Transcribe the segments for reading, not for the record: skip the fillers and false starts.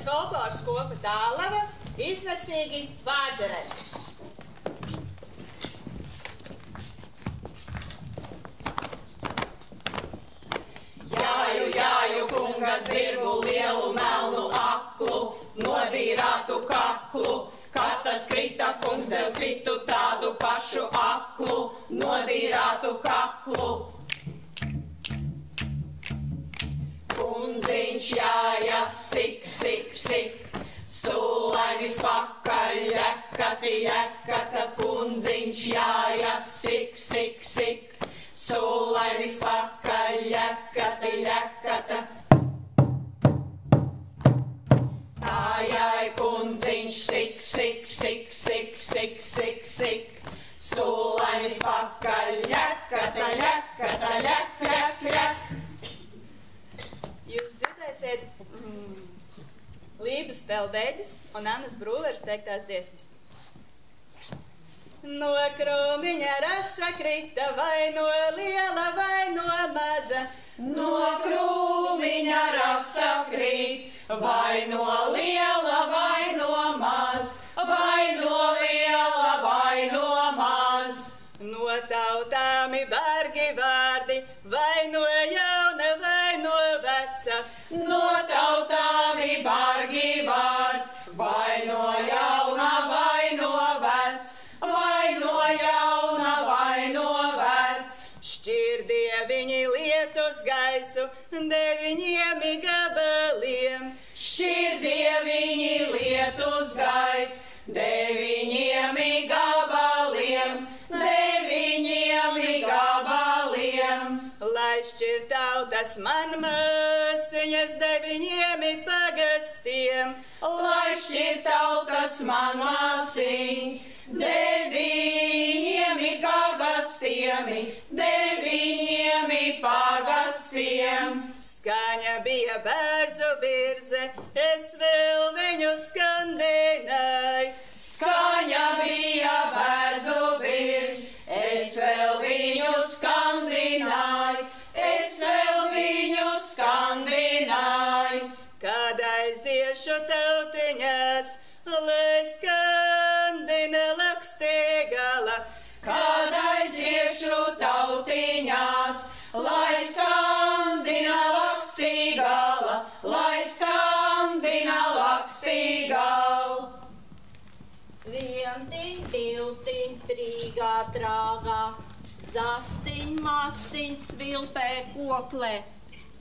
folkloras kopa Tālava iznesīgi vāģereļi. Jāju, kunga zirgu lielu melnu aklu, nodīrātu kaklu, katrs krita kungs dev citu tādu pašu aklu, nodīrātu kaklu. Kundziņš jāja, sik, sik, sik, sulainis pakaļ, jekati, jekata, kundziņš jāja, sik, sik, sik, sulainis pakaļ, jekati, jekata. Ai, kundziņš, sik, sik, sik, sik, sik, sik, sik, sulainis pakaļ, jekata, jekata, jek, jek, jek. Jūs dzirdēsiet Lības Peldēģis un Annas Brūleres teiktās dziesmas. No krūmiņa rasa krita vai no liela vai no maza. No krūmiņa rasa krīt, vai no liela vai no maz, vai no liela vai no maz. No tautāmi bargi vārdi, vai no jauna vai no veca. No tautāmi bargi vārdi, vai no jauna vai no vec, vai no jauna vai no vec. Šķirdieviņi lietus gaisu, deviņiem gabaliem. Šķirdieviņi lietus gais, deviņiem gabaliem, deviņiem gabaliem. Lai šķir tautas man māsiņas deviņiem pagastiem. Lai šķir tautas man māsiņas, deviņiem pagastiem, deviņiem pagastiem. Skaņa bija bērzu virze, es vēl viņu skandināju. Skaņa bija bērzu virze, es vēl viņu skandināju, es vēl viņu skandināju. Kad aiziešu tautiņās, lai skandina lakstīgala. Kad aiziešu tautiņās, lai skandina lakstīgala, lai skandina lakstīgala. Viendiņ, divdiņ, trīgā, trāgā, zastiņ, mastiņ, svilpē, koklē,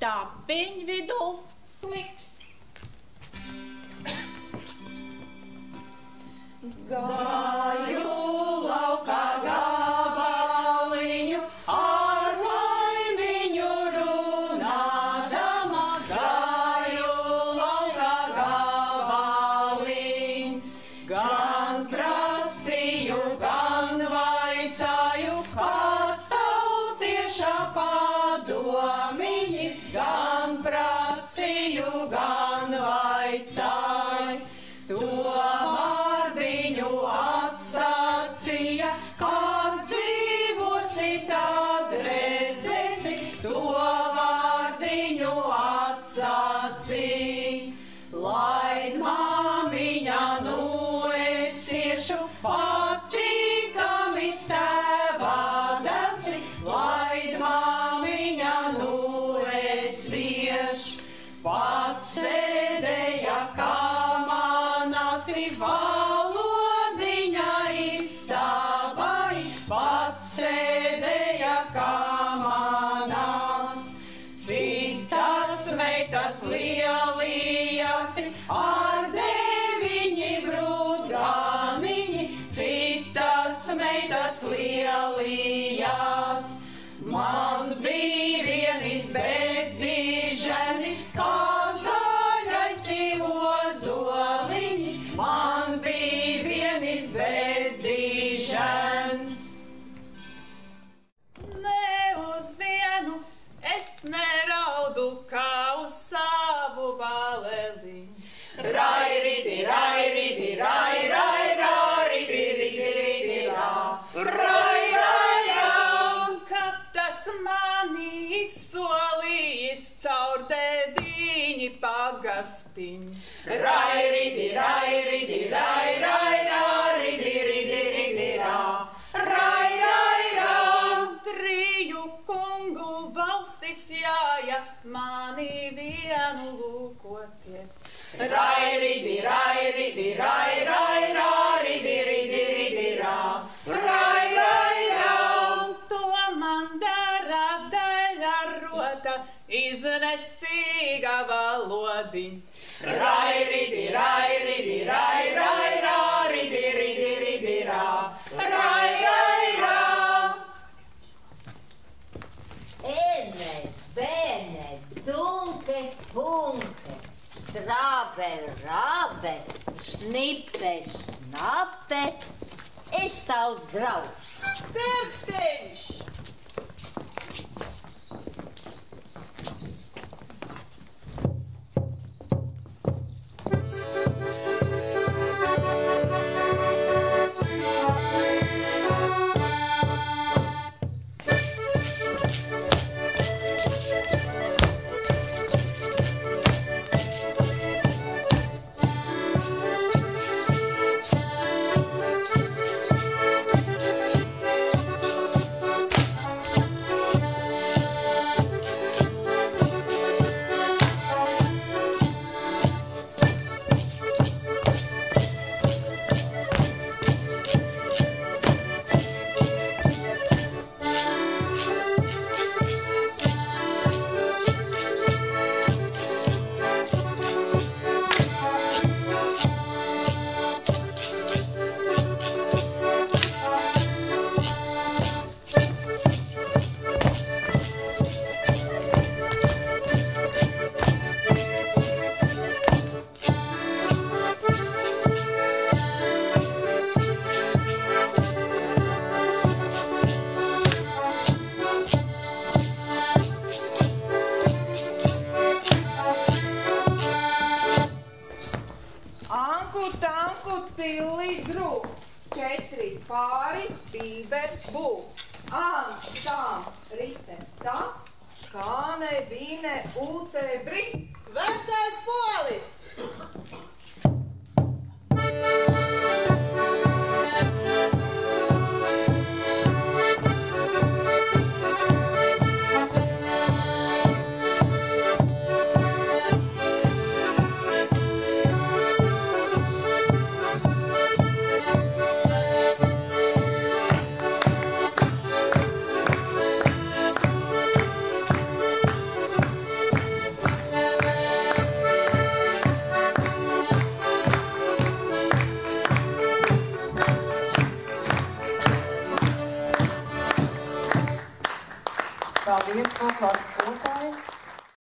tapiņ vidū, kliks. Gāju laukā gabaliņu, ar laimiņu runādama, gāju laukā gabaliņu. Gan prasīju, gan vaicāju, kāds tautieša padomiņis, gan prasīju, gan vaicāju. To vārdiņu atsacīja, kad dzīvosi, tad redzēsi, to vārdiņu atsacīja. Laid māmiņa, nu es iešu, patīkami stēvādasi, laid māmiņa, nu es iešu, pats sēdēja kamanāsi, valodiņa izstāvai, pats sēdēja kamanās. Citas meitas lielījasi, ar deviņi brūdganiņi, citas meitas lielījās. Man bija vienis bedīženis, kā zaļais ozoliņis, man bija vienis bedīženis. Ne uz vienu es neraudu, kā uz savu baleliņu. Rai, ridi, rai, ridi, rai, rai, rai, ridi, ridi, ridi, rai, rai, Kad tas mani izsolījis caur deviņi pagastiņi. Rai, ridi, rai, ra, ridi, ridi, ridi, ra. Rai, ra. Triju kungu valstis jāja, mani vienu lūkoties. Rai, ridi, ra, ridi, ridi, ridi, ra. Rai, ra. To man dara daļa rota, iznesīga valodiņ. Rai, ridi, ra, ridi, ridi, ra. Rai, ra. Ene, bene, dunke, punke, strabe, rabe, snipe, snape, es tavs draugs. Pirkstiņš! Pāri, bīber, bū. Tām, riten, stā, kāne, vīne, ūte, bri. Vecais